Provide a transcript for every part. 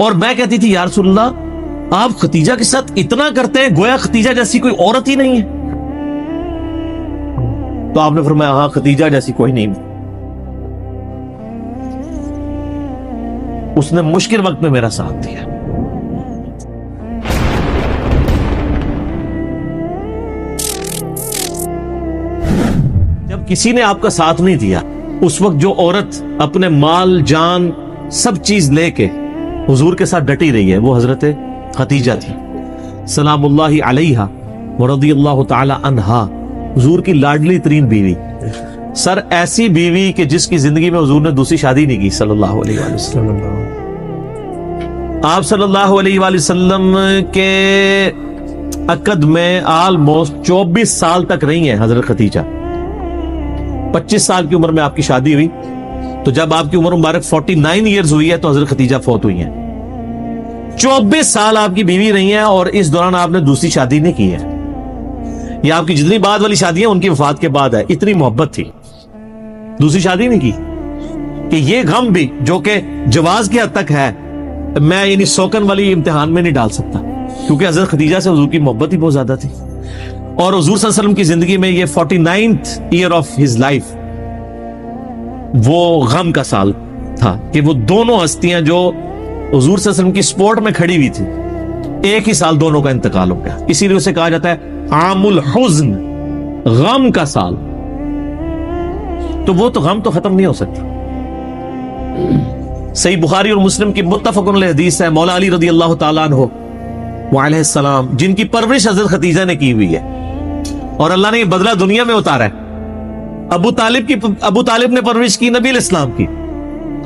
اور میں کہتی تھی یا رسول اللہ آپ ختیجہ کے ساتھ اتنا کرتے ہیں گویا ختیجہ جیسی کوئی عورت ہی نہیں ہے. تو آپ نے فرمایا ہاں ختیجہ جیسی کوئی نہیں. اس نے مشکل وقت میں میرا ساتھ دیا. جب کسی نے آپ کا ساتھ نہیں دیا اس وقت جو عورت اپنے مال جان سب چیز لے کے حضور کے ساتھ ڈٹی رہی ہے وہ حضرت ختیجہ تھی سلام اللہ علیہا ورضی اللہ تعالی عنہا, حضور کی لاڈلی ترین بیوی. سر ایسی بیوی کہ جس کی زندگی میں حضور نے دوسری شادی نہیں کی صلی اللہ علیہ وآلہ وسلم. آپ صلی اللہ علیہ وآلہ وسلم کے عقد میں آلموسٹ 24 سال تک رہی ہیں حضرت ختیجہ. 25 سال کی عمر میں آپ کی شادی ہوئی, تو جب آپ کی عمر مبارک 49 ایئرز ہوئی ہے تو حضرت ختیجہ فوت ہوئی ہیں. 24 سال آپ کی بیوی رہی ہیں اور اس دوران آپ نے دوسری شادی نہیں کی ہے. یہ آپ کی جتنی بعد والی شادی ہیں ان کی وفات کے بعد ہے. اتنی محبت تھی, دوسری شادی نہیں کی. کہ یہ غم بھی جو کہ جواز کی حد تک ہے, میں یعنی سوکن والی امتحان میں نہیں ڈال سکتا, کیونکہ حضرت ختیجہ سے حضور کی محبت ہی بہت زیادہ تھی. اور حضور صلی اللہ علیہ وسلم کی زندگی میں یہ 49th year of his life وہ غم کا سال تھا کہ وہ دونوں ہستیاں جو حضور صلی اللہ علیہ وسلم کی سپورٹ میں کھڑی ہوئی تھی, ایک ہی سال دونوں کا انتقال ہو گیا. اسی لیے اسے کہا جاتا ہے عام الحزن, غم کا سال. تو وہ تو غم تو ختم نہیں ہو سکتا. صحیح بخاری اور مسلم کی متفق علیہ حدیث ہے, مولا علی رضی اللہ تعالیٰ عنہ وعلیہ السلام جن کی پرورش حضرت ختیجہ نے کی ہوئی ہے اور اللہ نے یہ بدلہ دنیا میں اتارا ہے. ابو طالب نے پرورش کی نبی علیہ السلام کی.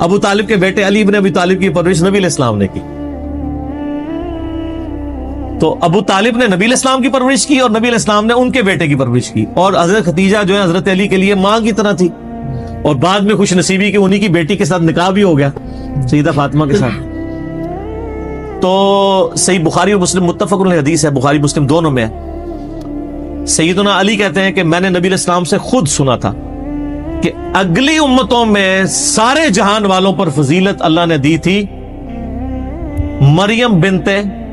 ابو طالب کے بیٹے علی بن ابی طالب کی پرورش نبی علیہ السلام نے کی. تو ابو طالب نے نبی علیہ السلام کی پرورش کی اور نبی علیہ السلام نے ان کے بیٹے کی پرورش کی. اور حضرت ختیجہ جو ہے حضرت علی کے لیے ماں کی طرح تھی, اور بعد میں خوش نصیبی کہ انہی کی بیٹی کے ساتھ نکاح بھی ہو گیا سیدہ فاطمہ کے ساتھ. تو صحیح بخاری اور مسلم متفق علیہ حدیث ہے, بخاری مسلم دونوں میں ہے. سیدنا علی کہتے ہیں کہ میں نے نبی علیہ السلام سے خود سنا تھا کہ اگلی امتوں میں سارے جہان والوں پر فضیلت اللہ نے دی تھی مریم بنت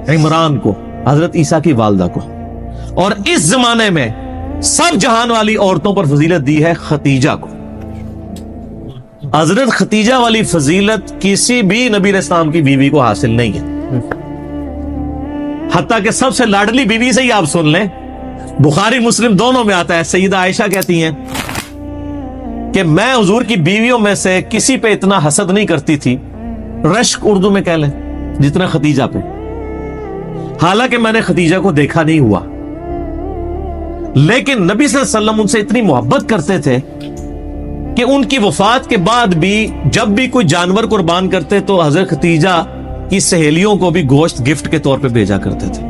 عمران کو, حضرت عیسیٰ کی والدہ کو, اور اس زمانے میں سب جہان والی عورتوں پر فضیلت دی ہے ختیجہ کو. حضرت ختیجہ والی فضیلت کسی بھی نبی علیہ السلام کی بیوی کو حاصل نہیں ہے. حتیٰ کہ سب سے لاڈلی بیوی سے ہی آپ سن لیں, بخاری مسلم دونوں میں آتا ہے, سیدہ عائشہ کہتی ہیں کہ میں حضور کی بیویوں میں سے کسی پہ اتنا حسد نہیں کرتی تھی, رشک اردو میں کہہ لیں, جتنا ختیجہ پہ. حالانکہ میں نے ختیجہ کو دیکھا نہیں ہوا, لیکن نبی صلی اللہ علیہ وسلم ان سے اتنی محبت کرتے تھے کہ ان کی وفات کے بعد بھی جب بھی کوئی جانور قربان کرتے تو حضرت ختیجہ کی سہیلیوں کو بھی گوشت گفٹ کے طور پہ بھیجا کرتے تھے.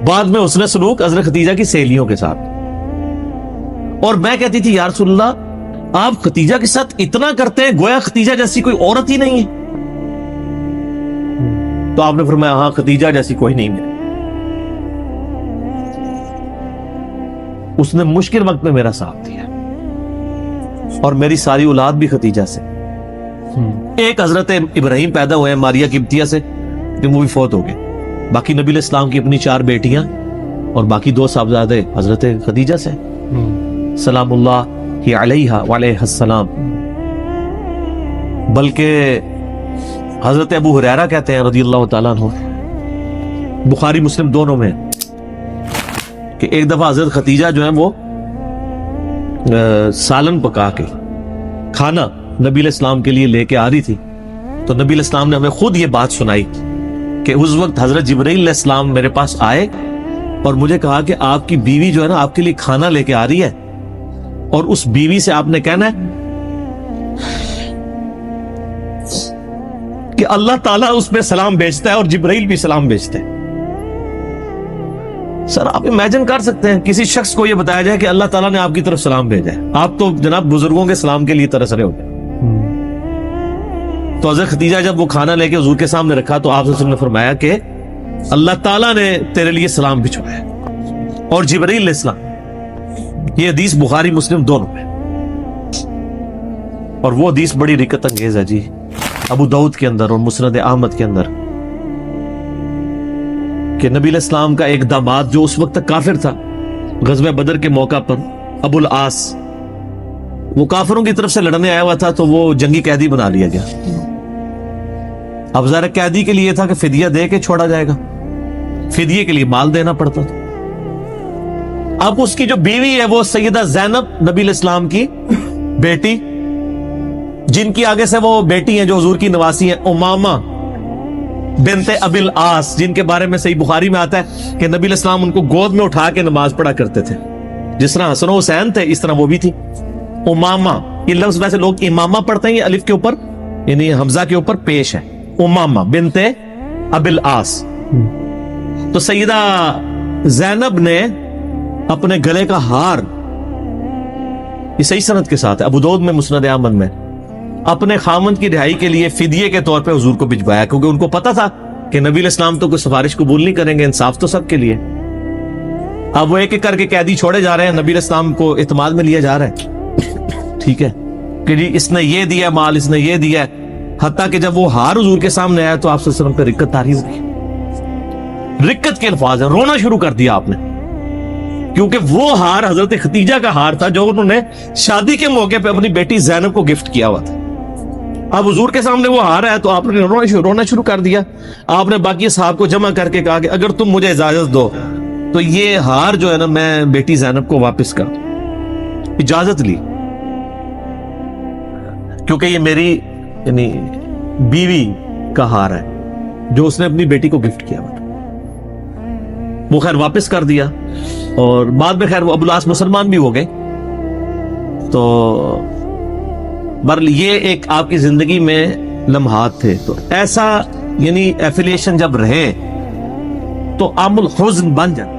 بعد میں حسن سلوک حضرت ختیجہ کی سہیلیوں کے ساتھ. اور میں کہتی تھی یا رسول اللہ آپ ختیجہ کے ساتھ اتنا کرتے ہیں گویا ختیجہ جیسی کوئی عورت ہی نہیں ہے. تو آپ نے فرمایا ہاں ختیجہ جیسی کوئی نہیں ہے. اس نے مشکل وقت میں میرا ساتھ دیا, اور میری ساری اولاد بھی ختیجہ سے. ایک حضرت ابراہیم پیدا ہوئے ہیں ماریہ قبطیہ سے, کہ وہ بھی فوت ہو گئے. باقی نبی علیہ السلام کی اپنی 4 بیٹیاں اور باقی 2 صاحبزادے حضرت ختیجہ سے سلام اللہ علیہا وعلیہ السلام. بلکہ حضرت ابو ہریرہ کہتے ہیں رضی اللہ تعالیٰ عنہ, بخاری مسلم دونوں میں, کہ ایک دفعہ حضرت ختیجہ جو ہے وہ سالن پکا کے کھانا نبی علیہ السلام کے لیے لے کے آ رہی تھی. تو نبی علیہ السلام نے ہمیں خود یہ بات سنائی کہ اس وقت حضرت جبرائیل علیہ السلام میرے پاس آئے اور مجھے کہا کہ آپ کی بیوی جو ہے نا آپ کے لیے کھانا لے کے آ رہی ہے, اور اس بیوی سے آپ نے کہنا ہے کہ اللہ تعالیٰ اس پہ سلام بھیجتا ہے اور جبرائیل بھی سلام بھیجتے ہیں. سر آپ امیجن کر سکتے ہیں کسی شخص کو یہ بتایا جائے کہ اللہ تعالیٰ نے آپ کی طرف سلام بھیجا ہے, آپ تو جناب بزرگوں کے سلام کے لیے ترس رہے ہوتے ہیں. تو حضرت ختیجہ جب وہ کھانا لے کے حضور کے سامنے رکھا تو آپ نے فرمایا کہ اللہ تعالیٰ نے تیرے لیے سلام بھجوایا اور جبرائیل علیہ السلام. یہ حدیث بخاری مسلم دونوں میں, اور وہ حدیث بڑی رکت انگیز ہے جی. ابو داؤد کے اندر اور مسند احمد کے اندر کہ نبی علیہ السلام کا ایک داماد جو اس وقت تک کافر تھا، غزوہ بدر کے موقع پر ابو العاص، وہ کافروں کی طرف سے لڑنے آیا ہوا تھا تو وہ جنگی قیدی بنا لیا گیا. اب ظاہر قیدی کے لیے تھا کہ فدیہ دے کے چھوڑا جائے گا، فدیے کے لیے مال دینا پڑتا تھا. اب اس کی جو بیوی ہے وہ سیدہ زینب نبی علیہ السلام کی بیٹی، جن کی آگے سے وہ بیٹی ہیں جو حضور کی نواسی ہیں، امامہ بنت ابی العاص، جن کے بارے میں صحیح بخاری میں آتا ہے کہ نبی علیہ السلام ان کو گود میں اٹھا کے نماز پڑھا کرتے تھے. جس طرح حسن و حسین تھے اس طرح وہ بھی تھی. امامہ، یہ لفظ ویسے لوگ امامہ پڑھتے ہیں، یہ الف کے اوپر یعنی حمزہ کے اوپر پیش ہے، امامہ بنت ابی العاص. تو سیدہ زینب نے اپنے گلے کا ہار، یہ صحیح سند کے ساتھ ہے، ابو داؤد میں مسند احمد میں، اپنے خامند کی رہائی کے لیے فدیے کے طور پہ حضور کو بھجوایا، کیونکہ ان کو پتا تھا کہ نبی علیہ السلام تو کوئی سفارش قبول نہیں کریں گے، انصاف تو سب کے لیے. اب وہ ایک ایک کر کے قیدی چھوڑے جا رہے ہیں، نبی علیہ السلام کو اعتماد میں لیا جا رہا ہے، ٹھیک ہے کہ جی اس نے یہ دیا مال، اس نے یہ دیا، حتیٰ کہ جب وہ ہار حضور کے سامنے آیا تو آپ صلی اللہ علیہ وسلم پہ رکت طاری ہوئی. رکت کے الفاظ ہیں، رونا شروع کر دیا آپ نے، کیونکہ وہ ہار حضرت ختیجہ کا ہار تھا جو انہوں نے شادی کے موقع پہ اپنی بیٹی زینب کو گفٹ کیا ہوا تھا. اب حضور کے سامنے وہ ہار ہے تو آپ نے رونا شروع کر دیا. آپ نے باقی صحاب کو جمع کر کے کہا کہ اگر تم مجھے اجازت دو تو یہ ہار جو ہے نا میں بیٹی زینب کو واپس کر دوں. اجازت لی، کیونکہ یہ میری یعنی بیوی کا ہار ہے جو اس نے اپنی بیٹی کو گفٹ کیا ہوا تھا. وہ خیر واپس کر دیا، اور بعد میں خیر وہ ابو العاص مسلمان بھی ہو گئے. تو برل یہ ایک آپ کی زندگی میں لمحات تھے. تو ایسا یعنی ایفیلیشن جب رہے تو عام الحزن بن جاتا.